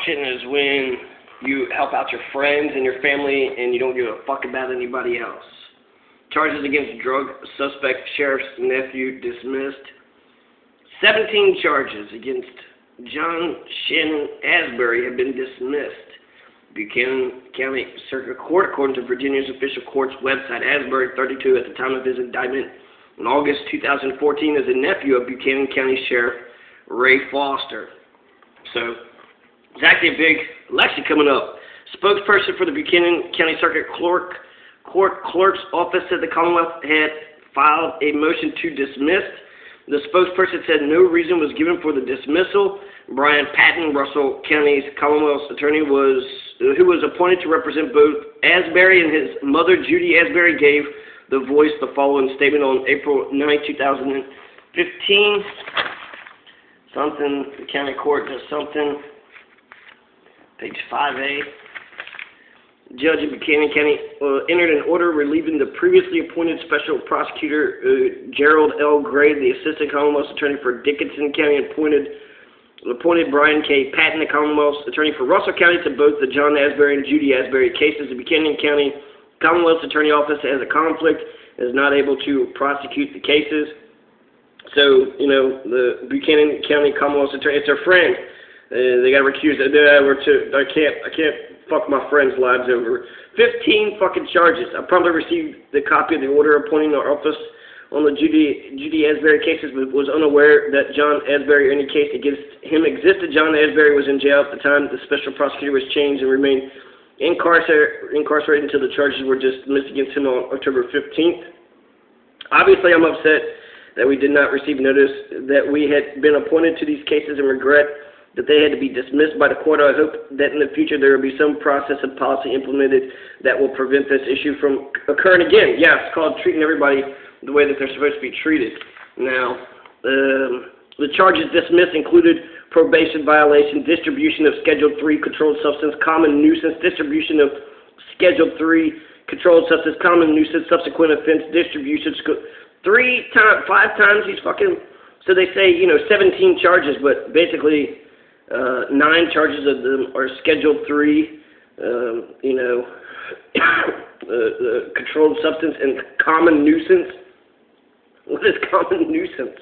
destruction is when you help out your friends and your family and you don't give a fuck about anybody else. Charges against drug suspect sheriff's nephew dismissed. 17 charges against John Shannon Asbury have been dismissed. Buchanan County Circuit Court, according to Virginia's official court's website. Asbury, 32 at the time of his indictment in August 2014, is a nephew of Buchanan County Sheriff Ray Foster. So, it's actually a big election coming up. Spokesperson for the Buchanan County Circuit Court Clerk's Office said the Commonwealth had filed a motion to dismiss. The spokesperson said no reason was given for the dismissal. Brian Patton, Russell County's Commonwealth's attorney, who was appointed to represent both Asbury and his mother, Judy Asbury, gave The Voice the following statement on April 9, 2015. The county court does something. Page 5A. Judge of Buchanan County entered an order relieving the previously appointed special prosecutor, Gerald L. Gray, the assistant Commonwealth's attorney for Dickinson County, and appointed Brian K. Patton, the Commonwealth's attorney for Russell County, to both the John Asbury and Judy Asbury cases. The Buchanan County Commonwealth's attorney office has a conflict and is not able to prosecute the cases. So, the Buchanan County Commonwealth's attorney, it's their friend. They got recused. I can't fuck my friends' lives over. 15 fucking charges. I probably received the copy of the order appointing the office on the Judy Asbury cases, but was unaware that John Asbury or any case against him existed. John Asbury was in jail at the time the special prosecutor was changed and remained incarcerated until the charges were dismissed against him on October 15th. Obviously, I'm upset that we did not receive notice that we had been appointed to these cases and regret that they had to be dismissed by the court. I hope that in the future there will be some process and policy implemented that will prevent this issue from occurring again. Yeah, it's called treating everybody the way that they're supposed to be treated. Now, the charges dismissed included probation violation, distribution of Schedule 3 controlled substance, common nuisance, distribution of Schedule 3 controlled substance, common nuisance, subsequent offense, distribution, 5 times he's fucking, so they say, 17 charges, but basically 9 charges of them are Schedule 3, controlled substance and common nuisance. What is common nuisance?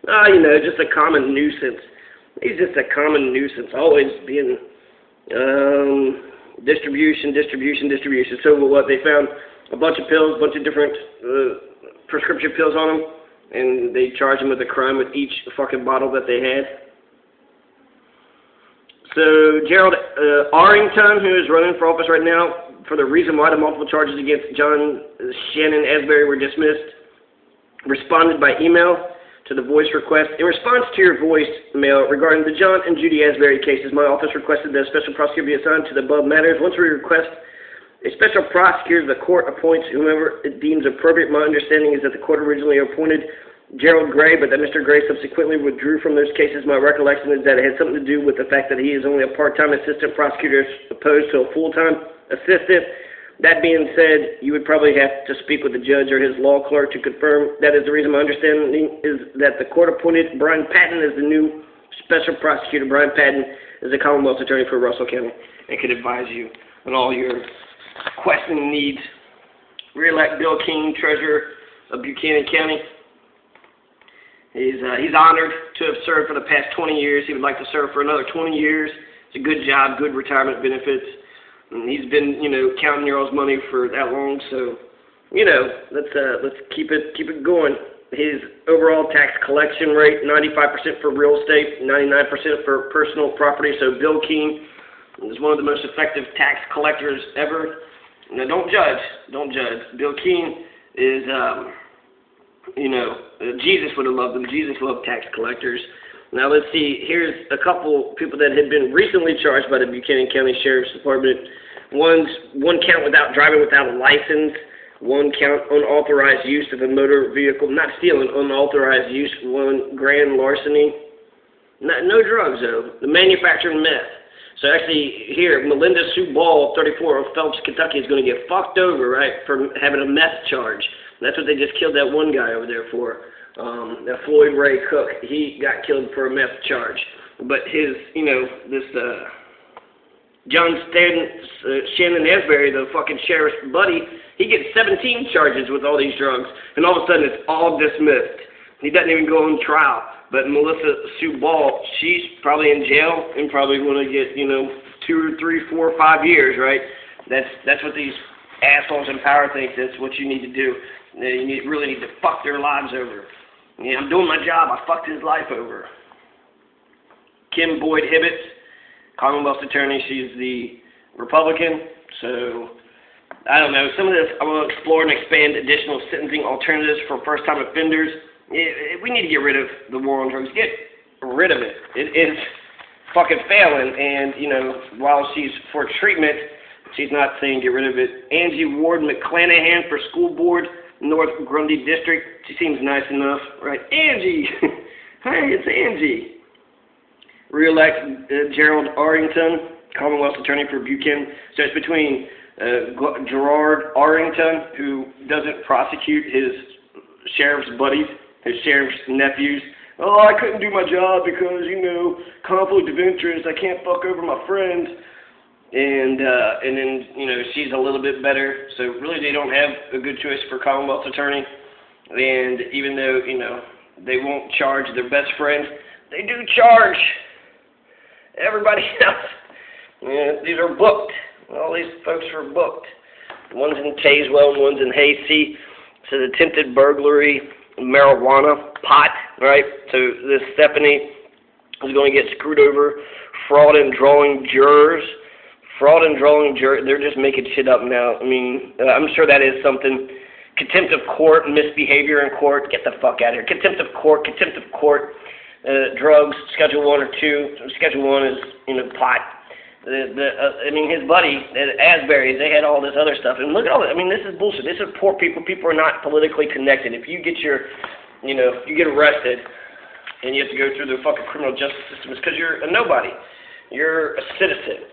Just a common nuisance. He's just a common nuisance, always being distribution. So what, they found a bunch of pills, a bunch of different prescription pills on him, and they charged him with a crime with each fucking bottle that they had. So Gerald Arrington, who is running for office right now, for the reason why the multiple charges against John Shannon Asbury were dismissed, responded by email to the Voice request. In response to your voicemail regarding the John and Judy Asbury cases, my office requested that a special prosecutor be assigned to the above matters. Once we request a special prosecutor, the court appoints whomever it deems appropriate. My understanding is that the court originally appointed Gerald Gray, but that Mr. Gray subsequently withdrew from those cases. My recollection is that it had something to do with the fact that he is only a part-time assistant prosecutor as opposed to a full-time assistant. That being said, you would probably have to speak with the judge or his law clerk to confirm. That is the reason my understanding is that the court appointed Brian Patton as the new special prosecutor. Brian Patton is the Commonwealth's attorney for Russell County and can advise you on all your questioning needs. Re-elect Bill King, treasurer of Buchanan County. He's honored to have served for the past 20 years. He would like to serve for another 20 years. It's a good job, good retirement benefits. And he's been, counting y'all's money for that long, so, let's keep it going. His overall tax collection rate, 95% for real estate, 99% for personal property. So Bill King is one of the most effective tax collectors ever. Now, don't judge. Bill King is, Jesus would have loved him. Jesus loved tax collectors. Now, let's see. Here's a couple people that had been recently charged by the Buchanan County Sheriff's Department. One count driving without a license. One count unauthorized use of a motor vehicle. Not stealing, unauthorized use. 1 grand larceny. No drugs, though. The manufacturing meth. So actually, here, Melinda Sue Ball, 34, of Phelps, Kentucky, is going to get fucked over, right, for having a meth charge. That's what they just killed that one guy over there for. That Floyd Ray Cook, he got killed for a meth charge. But his, Shannon Asbury, the fucking sheriff's buddy, he gets 17 charges with all these drugs, and all of a sudden it's all dismissed. He doesn't even go on trial. But Melissa Sue Ball, she's probably in jail and probably going to get, 2 or 3, 4, or 5 years, right? That's what these assholes in power think that's what you need to do. You really need to fuck their lives over. Yeah, I'm doing my job. I fucked his life over. Kim Boyd Hibbett, Commonwealth's attorney, she's the Republican. So, I don't know. Some of this, I want to explore and expand additional sentencing alternatives for first-time offenders. We need to get rid of the war on drugs. Get rid of it. It is fucking failing. And, while she's for treatment, she's not saying get rid of it. Angie Ward McClanahan for school board, North Grundy District. She seems nice enough, right? Angie! Hey, it's Angie. Re-elect Gerald Arrington, Commonwealth's attorney for Buchanan. So it's between Gerard Arrington, who doesn't prosecute his sheriff's buddies, his sheriff's nephews. Oh, I couldn't do my job because, conflict of interest. I can't fuck over my friends. And then, she's a little bit better. So really they don't have a good choice for Commonwealth's attorney. And even though, they won't charge their best friend, they do charge everybody else. Yeah, these are booked. All these folks are booked. One's in Tazewell and one's in Hayseed. It says attempted burglary, marijuana, pot, right? So this Stephanie is going to get screwed over. Fraud and drawing jurors. Fraud and drawing jurors. They're just making shit up now. I mean, I'm sure that is something. Contempt of court, misbehavior in court. Get the fuck out of here. Contempt of court, drugs, Schedule 1 or 2. Schedule 1 is, pot. His buddy, Asbury, they had all this other stuff. And look at all that. I mean, this is bullshit. This is poor people. People are not politically connected. If you get you get arrested and you have to go through the fucking criminal justice system, it's because you're a nobody. You're a citizen.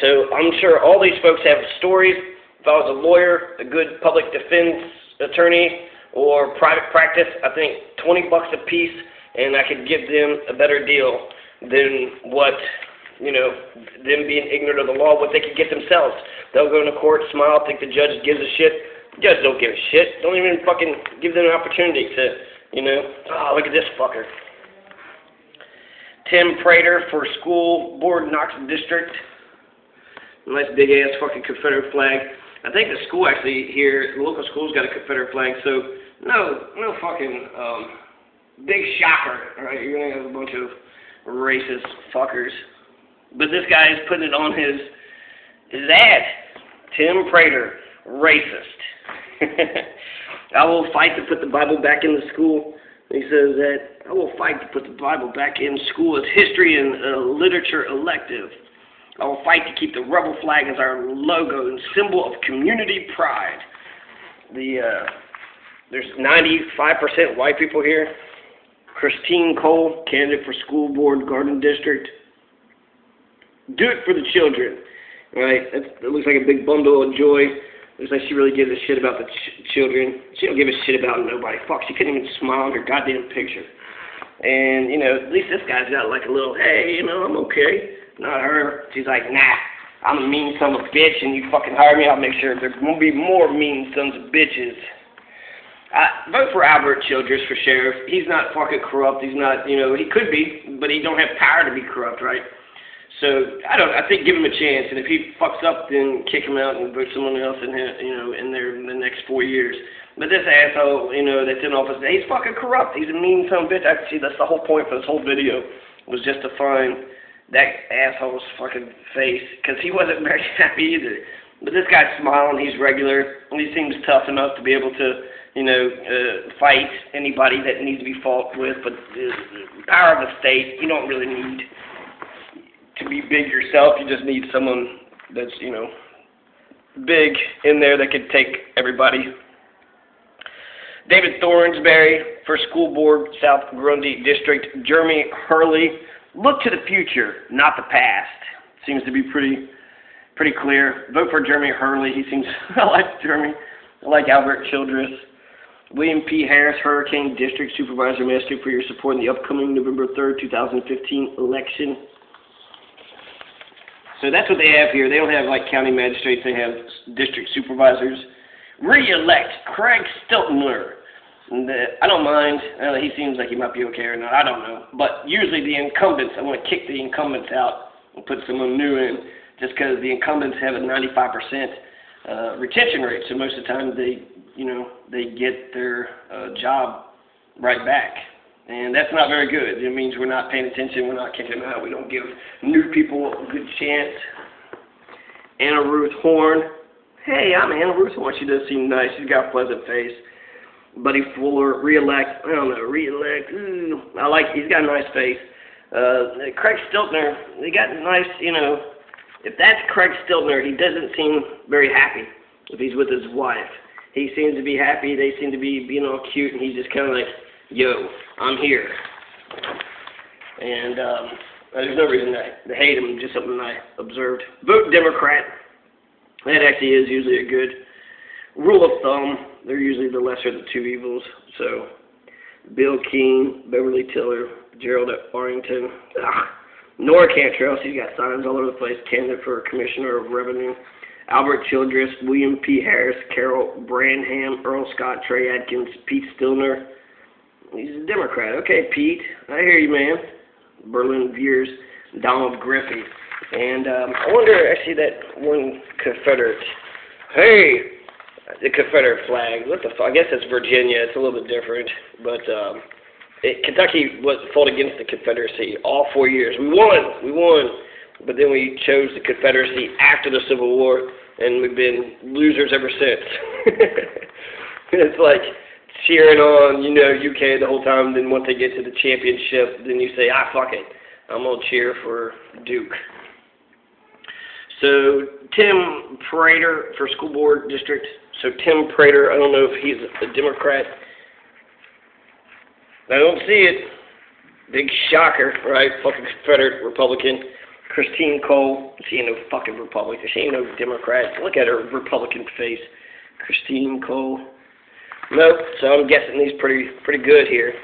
So I'm sure all these folks have stories. If I was a lawyer, a good public defense attorney, or private practice, I think $20 a piece, and I could give them a better deal than what, them being ignorant of the law, what they could get themselves. They'll go into court, smile, think the judge gives a shit. The judge don't give a shit. Don't even fucking give them an opportunity to, oh, look at this fucker. Tim Prater for school board, Knox District. Nice big ass fucking Confederate flag. I think the school actually here, the local school's got a Confederate flag, so no fucking big shocker, right? You're gonna have a bunch of racist fuckers. But this guy is putting it on his ad. Tim Prater, racist. I will fight to put the Bible back in the school. He says that I will fight to put the Bible back in school as history and literature elective. I will fight to keep the rebel flag as our logo and symbol of community pride. There's 95% white people here. Christine Cole, candidate for school board, Garden District. Do it for the children. Right? It looks like a big bundle of joy. Looks like she really gives a shit about the children. She don't give a shit about nobody. Fuck, she couldn't even smile on her goddamn picture. And, at least this guy's got like a little, hey, I'm okay. Not her. She's like, nah, I'm a mean son of a bitch, and you fucking hire me, I'll make sure there won't be more mean sons of bitches. Vote for Albert Childress for sheriff. He's not fucking corrupt. He's not, he could be, but he don't have power to be corrupt, right? So, I think give him a chance, and if he fucks up, then kick him out and vote someone else in there in the next 4 years. But this asshole, that's in office, he's fucking corrupt. He's a mean son of a bitch. Actually, that's the whole point for this whole video, was just to find that asshole's fucking face, because he wasn't very happy either. But this guy's smiling, he's regular, and he seems tough enough to be able to, fight anybody that needs to be fought with. But the power of the state, you don't really need to be big yourself. You just need someone that's, big in there that could take everybody. David Thornsberry for school board, South Grundy District. Jeremy Hurley. Look to the future, not the past. Seems to be pretty clear. Vote for Jeremy Hurley. He seems, I like Jeremy. I like Albert Childress. William P. Harris, Hurricane District Supervisor. May I ask you for your support in the upcoming November 3rd, 2015 election. So that's what they have here. They don't have like county magistrates. They have district supervisors. Re-elect Craig Stiltner. I don't mind. He seems like he might be okay or not. I don't know. But usually the incumbents, I want to kick the incumbents out and put someone new in, just because the incumbents have a 95% retention rate. So most of the time they get their job right back. And that's not very good. It means we're not paying attention. We're not kicking them out. We don't give new people a good chance. Anna Ruth Horn. Hey, I'm Anna Ruth Horn. She does seem nice. She's got a pleasant face. Buddy Fuller, re-elect. I don't know, re-elect. He's got a nice face. Craig Stiltner, they got nice, if that's Craig Stiltner, he doesn't seem very happy if he's with his wife. He seems to be happy. They seem to be being all cute, and he's just kind of like, yo, I'm here. And there's no reason to hate him, just something I observed. Vote Democrat. That actually is usually a good rule of thumb. They're usually the lesser of the two evils. So, Bill Keene, Beverly Tiller, Gerald Arrington, Nora Cantrell, she's got signs all over the place, candidate for Commissioner of Revenue. Albert Childress, William P. Harris, Carol Branham, Earl Scott, Trey Adkins, Pete Stillner. He's a Democrat. Okay, Pete, I hear you, man. Berlin Viers, Donald Griffey. And I wonder, actually, that one Confederate. Hey, the Confederate flag. What the fuck? I guess it's Virginia. It's a little bit different. But Kentucky fought against the Confederacy all 4 years. We won. But then we chose the Confederacy after the Civil War, and we've been losers ever since. It's like cheering on, UK the whole time. Then once they get to the championship, then you say, fuck it. I'm going to cheer for Duke. So Tim Prater for school board district. So Tim Prater, I don't know if he's a Democrat. I don't see it. Big shocker, right? Fucking Confederate Republican. Christine Cole, she ain't no fucking Republican. She ain't no Democrat. Look at her Republican face. Christine Cole. Nope. So I'm guessing he's pretty good here,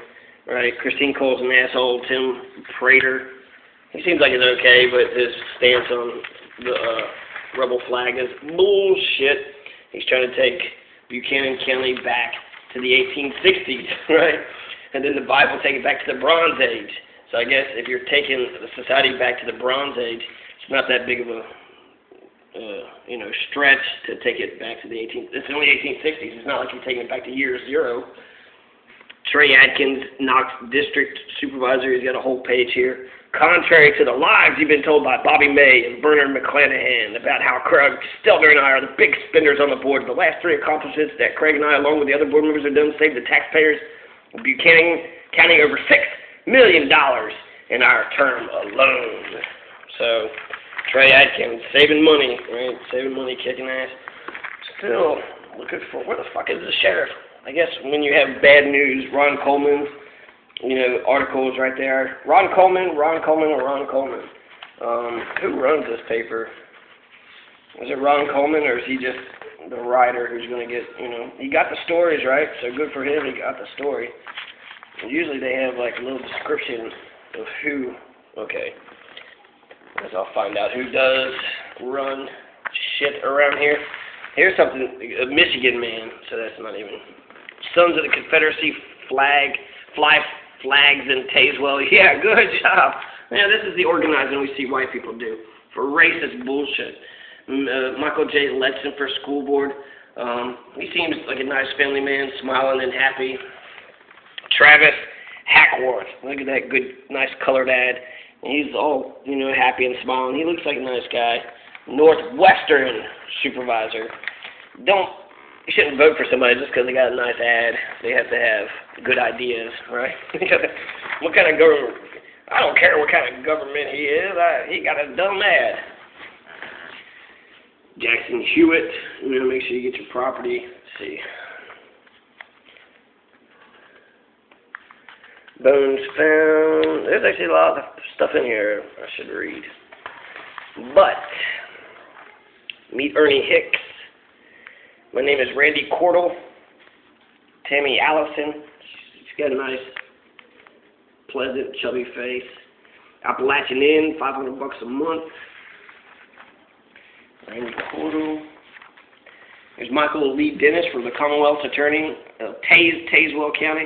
right? Christine Cole's an asshole. Tim Prater, he seems like he's okay, but his stance on the rebel flag is bullshit. He's trying to take Buchanan County back to the 1860s, right? And then the Bible take it back to the Bronze Age. So I guess if you're taking the society back to the Bronze Age, it's not that big of a stretch to take it back to the 18th. It's only 1860s. It's not like you're taking it back to year zero. Trey Adkins, Knox District Supervisor. He's got a whole page here. Contrary to the lies you've been told by Bobby May and Bernard McClanahan about how Craig Stiltner and I are the big spenders on the board, the last three accomplishments that Craig and I, along with the other board members, have done save the taxpayers of Buchanan County over $6 million in our term alone. So, Trey Adkins, saving money, right? Saving money, kicking ass. Still looking for, where the fuck is the sheriff? I guess when you have bad news, Ron Coleman, articles right there. Ron Coleman. Who runs this paper? Is it Ron Coleman, or is he just the writer who's going to get, he got the stories, right? So good for him, he got the story. And usually they have like a little description of who, okay. I guess I'll find out who does run shit around here. Here's something, a Michigan man, so that's not even. Sons of the Confederacy flags in Tazewell. Yeah, good job. Yeah, this is the organizing we see white people do for racist bullshit. Michael J. Letson for school board. He seems like a nice family man, smiling and happy. Travis Hackworth. Look at that good, nice colored ad. He's all, happy and smiling. He looks like a nice guy. Northwestern supervisor. You shouldn't vote for somebody just because they got a nice ad. They have to have good ideas, right? What kind of government? I don't care what kind of government he is. He got a dumb ad. Jackson Hewitt. Make sure you get your property. Let's see. Bones found. There's actually a lot of stuff in here I should read. But, meet Ernie Hicks. My name is Randy Cordell. Tammy Allison. She's got a nice, pleasant, chubby face. Appalachian Inn, $500 a month. Randy Cordell. There's Michael Lee Dennis for the Commonwealth's Attorney of Tazewell County.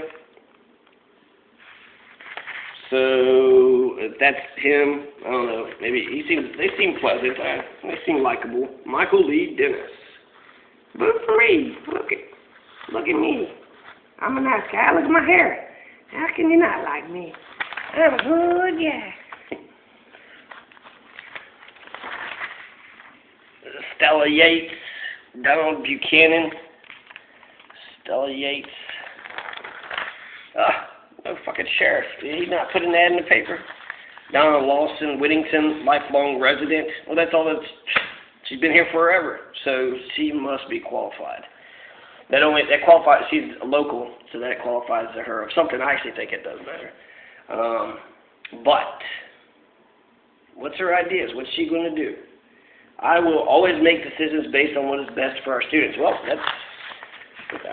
So if that's him, I don't know. Maybe they seem pleasant. They seem likable. Michael Lee Dennis. Vote for me. Look at me. I'm a nice guy. Look at my hair. How can you not like me? I'm a good guy. Stella Yates. Donald Buchanan. Stella Yates. No fucking sheriff. Did he not put an ad in the paper? Donna Lawson Whittington, lifelong resident. Well, that's all that's... She's been here forever, so she must be qualified. That qualifies... She's local, so that qualifies to her. Of something, I actually think it does matter. But, what's her ideas? What's she going to do? I will always make decisions based on what is best for our students. Well,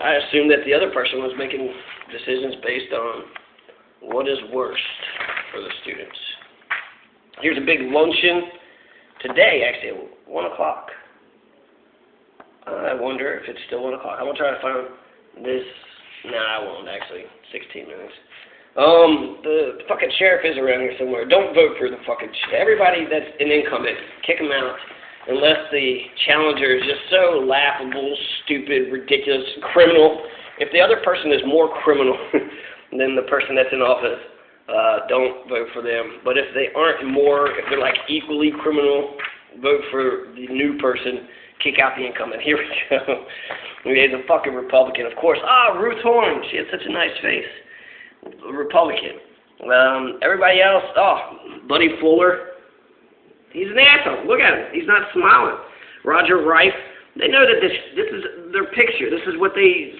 I assume that the other person was making decisions based on what is worst for the students. Here's a big luncheon today, actually, at 1 o'clock. I wonder if it's still 1 o'clock. I'm going to try to find this. No, I won't, actually. 16 minutes. The fucking sheriff is around here somewhere. Don't vote for the fucking everybody that's an incumbent. Kick them out. Unless the challenger is just so laughable, stupid, ridiculous, criminal. If the other person is more criminal than the person that's in office, don't vote for them. But if they aren't if they're like equally criminal, vote for the new person. Kick out the incumbent. Here we go. He's a fucking Republican, of course. Ruth Horn. She has such a nice face. Republican. Everybody else, Buddy Fuller. He's an asshole. Look at him. He's not smiling. Roger Rife. They know that this is their picture. This is what they,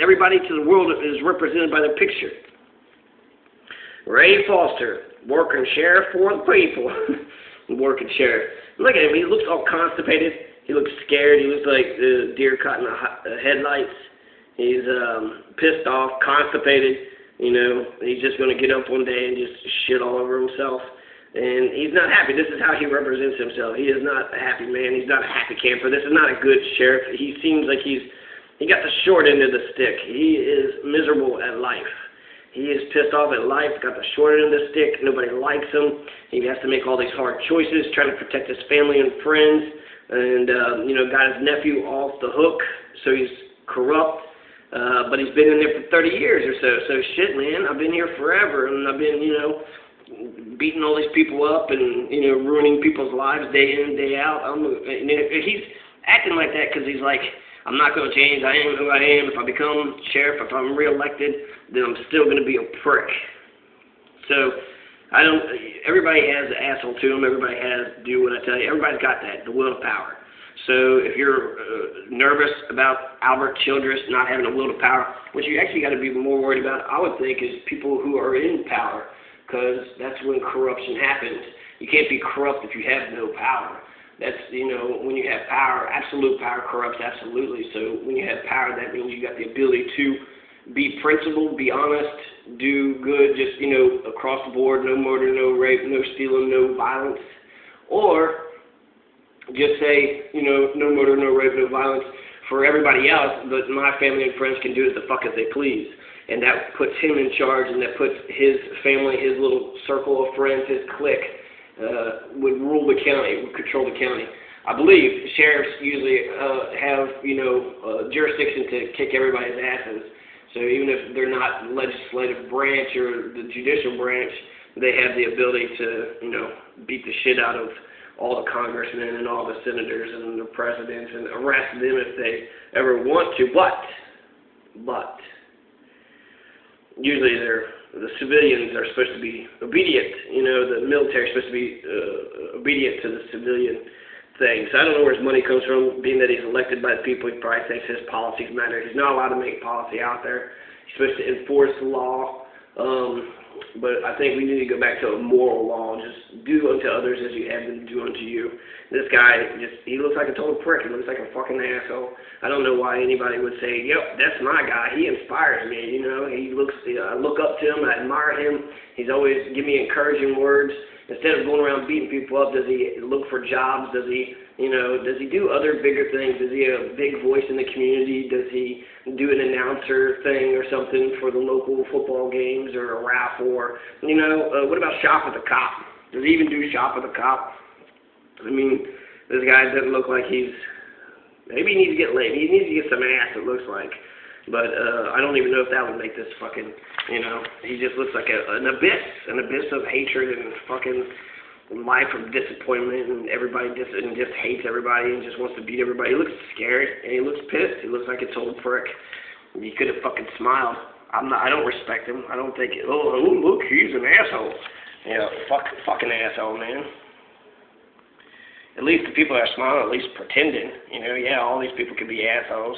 everybody to the world is represented by their picture. Ray Foster, working sheriff for the people. Working sheriff. Look at him. He looks all constipated. He looks scared. He looks like the deer caught in the headlights. He's pissed off, constipated. He's just going to get up one day and just shit all over himself. And he's not happy. This is how he represents himself. He is not a happy man. He's not a happy camper. This is not a good sheriff. He seems like he got the short end of the stick. He is miserable at life. He is pissed off at life, got the short end of the stick. Nobody likes him. He has to make all these hard choices, trying to protect his family and friends. And, got his nephew off the hook, so he's corrupt. But he's been in there for 30 years or so. So shit, man, I've been here forever. And I've been, beating all these people up and, ruining people's lives day in and day out. He's acting like that because he's like, I'm not going to change. I am who I am. If I become sheriff, if I'm reelected, then I'm still going to be a prick. So, everybody has an asshole to them. Everybody has do what I tell you. Everybody's got that, the will to power. So, if you're nervous about Albert Childress not having a will to power, what you actually got to be more worried about, I would think, is people who are in power. Because that's when corruption happens. You can't be corrupt if you have no power. That's, when you have power, absolute power corrupts absolutely. So when you have power, that means you got the ability to be principled, be honest, do good, just, across the board, no murder, no rape, no stealing, no violence. Or just say, no murder, no rape, no violence for everybody else, but my family and friends can do as the fuck as they please. And that puts him in charge, and that puts his family, his little circle of friends, his clique, would rule the county, would control the county. I believe sheriffs usually have, jurisdiction to kick everybody's asses. So even if they're not the legislative branch or the judicial branch, they have the ability to, beat the shit out of all the congressmen and all the senators and the presidents and arrest them if they ever want to. But usually the civilians are supposed to be obedient. The military is supposed to be obedient to the civilian thing. So I don't know where his money comes from, being that he's elected by the people. He probably thinks his policies matter. He's not allowed to make policy out there. He's supposed to enforce the law. But I think we need to go back to a moral law. Just do unto others as you have them do unto you. This guy, he looks like a total prick. He looks like a fucking asshole. I don't know why anybody would say, yep, that's my guy. He inspires me, I look up to him. I admire him. He's always give me encouraging words. Instead of going around beating people up, does he look for jobs? Does he, does he do other bigger things? Is he a big voice in the community? Does he do an announcer thing or something for the local football games or a raffle? Or, what about Shop with a Cop? Does he even do Shop with a Cop? I mean, this guy doesn't look like maybe he needs to get laid. He needs to get some ass, it looks like. But I don't even know if that would make this fucking, he just looks like an abyss of hatred and fucking life of disappointment, and everybody just hates everybody and just wants to beat everybody. He looks scared and he looks pissed. He looks like a total prick. He could have fucking smiled. I don't respect him. I don't think, oh look, he's an asshole. Yeah, fucking asshole, man. At least the people that are smiling, at least pretending. Yeah, all these people could be assholes.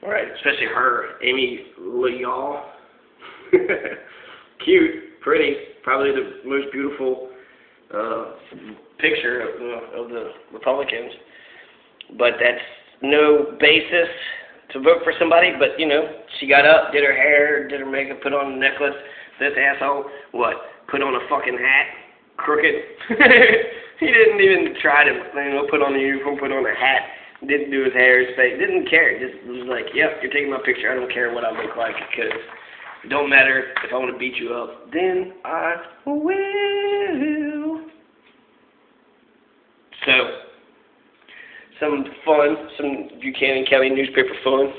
All right, especially her, Amy Leal. Cute, pretty, probably the most beautiful picture of the Republicans. But that's no basis to vote for somebody. But, she got up, did her hair, did her makeup, put on a necklace. This asshole, what, put on a fucking hat? Crooked. He didn't even try to, put on the uniform, put on a hat. Didn't do his hair, his face. Didn't care. Just was like, yep, you're taking my picture. I don't care what I look like, because it don't matter if I want to beat you up. Then I will. So, some Buchanan County newspaper fun.